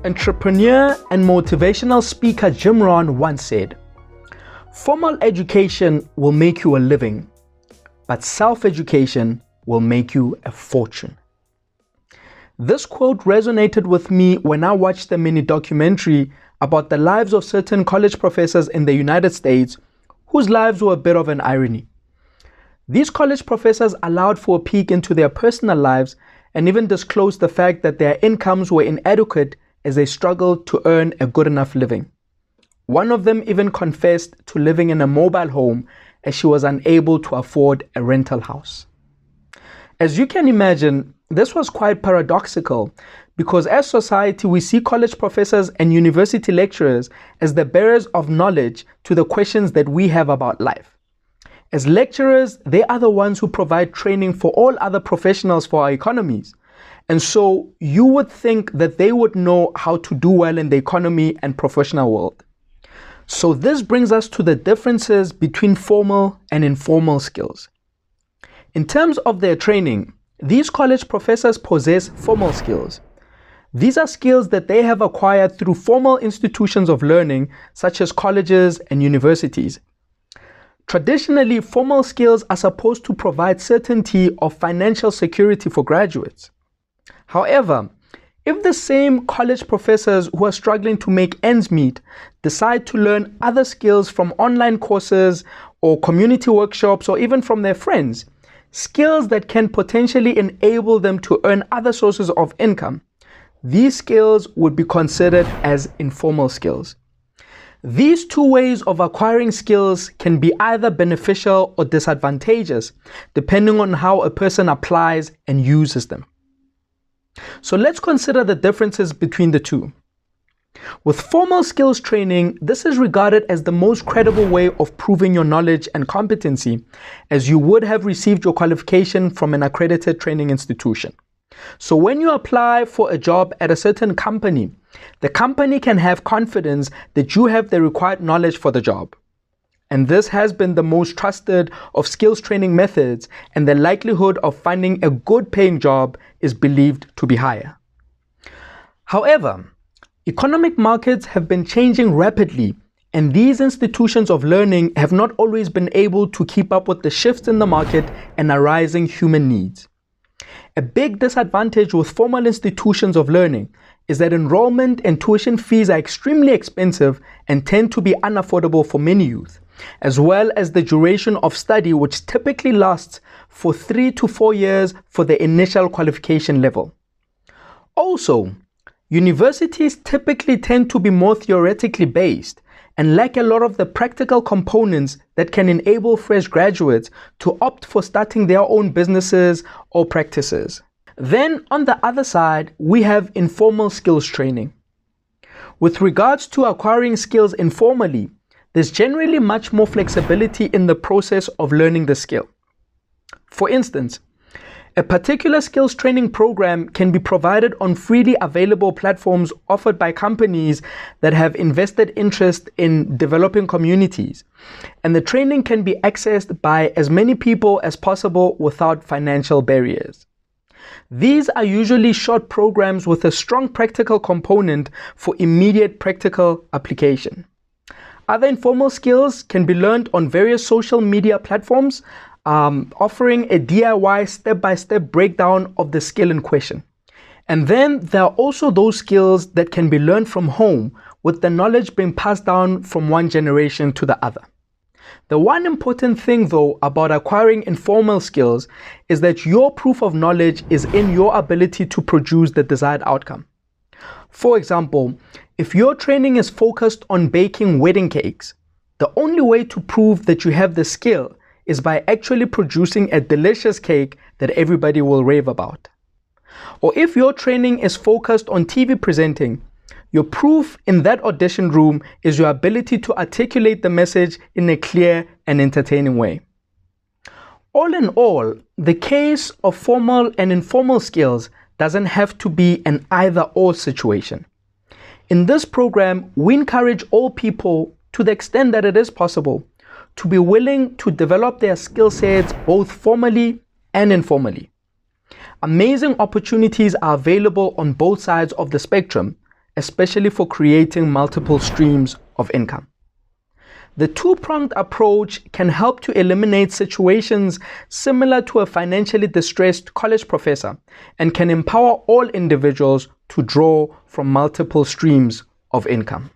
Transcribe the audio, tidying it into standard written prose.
Entrepreneur and motivational speaker Jim Rohn once said, "Formal education will make you a living, but self-education will make you a fortune." This quote resonated with me when I watched the mini documentary about the lives of certain college professors in the United States whose lives were a bit of an irony. These college professors allowed for a peek into their personal lives and even disclosed the fact that their incomes were inadequate as they struggled to earn a good enough living. One of them even confessed to living in a mobile home as she was unable to afford a rental house. As you can imagine, this was quite paradoxical because as society we see college professors and university lecturers as the bearers of knowledge to the questions that we have about life. As lecturers, they are the ones who provide training for all other professionals for our economies. And so you would think that they would know how to do well in the economy and professional world. So this brings us to the differences between formal and informal skills. In terms of their training, these college professors possess formal skills. These are skills that they have acquired through formal institutions of learning, such as colleges and universities. Traditionally, formal skills are supposed to provide certainty of financial security for graduates. However, if the same college professors who are struggling to make ends meet decide to learn other skills from online courses or community workshops or even from their friends, skills that can potentially enable them to earn other sources of income, these skills would be considered as informal skills. These two ways of acquiring skills can be either beneficial or disadvantageous, depending on how a person applies and uses them. So let's consider the differences between the two. With formal skills training, this is regarded as the most credible way of proving your knowledge and competency, as you would have received your qualification from an accredited training institution. So when you apply for a job at a certain company, the company can have confidence that you have the required knowledge for the job. And this has been the most trusted of skills training methods, and the likelihood of finding a good paying job is believed to be higher. However, economic markets have been changing rapidly, and these institutions of learning have not always been able to keep up with the shifts in the market and arising human needs. A big disadvantage with formal institutions of learning is that enrollment and tuition fees are extremely expensive and tend to be unaffordable for many youth, as well as the duration of study, which typically lasts for 3 to 4 years for the initial qualification level. Also, universities typically tend to be more theoretically based and lack a lot of the practical components that can enable fresh graduates to opt for starting their own businesses or practices. Then on the other side, we have informal skills training. With regards to acquiring skills informally, there's generally much more flexibility in the process of learning the skill. For instance, a particular skills training program can be provided on freely available platforms offered by companies that have invested interest in developing communities, and the training can be accessed by as many people as possible without financial barriers. These are usually short programs with a strong practical component for immediate practical application. Other informal skills can be learned on various social media platforms, offering a DIY step-by-step breakdown of the skill in question. And then there are also those skills that can be learned from home, with the knowledge being passed down from one generation to the other. The one important thing though about acquiring informal skills is that your proof of knowledge is in your ability to produce the desired outcome. For example, if your training is focused on baking wedding cakes, the only way to prove that you have the skill is by actually producing a delicious cake that everybody will rave about. Or if your training is focused on TV presenting, your proof in that audition room is your ability to articulate the message in a clear and entertaining way. All in all, the case of formal and informal skills doesn't have to be an either-or situation. In this program, we encourage all people, to the extent that it is possible, to be willing to develop their skill sets both formally and informally. Amazing opportunities are available on both sides of the spectrum, especially for creating multiple streams of income. The two-pronged approach can help to eliminate situations similar to a financially distressed college professor and can empower all individuals to draw from multiple streams of income.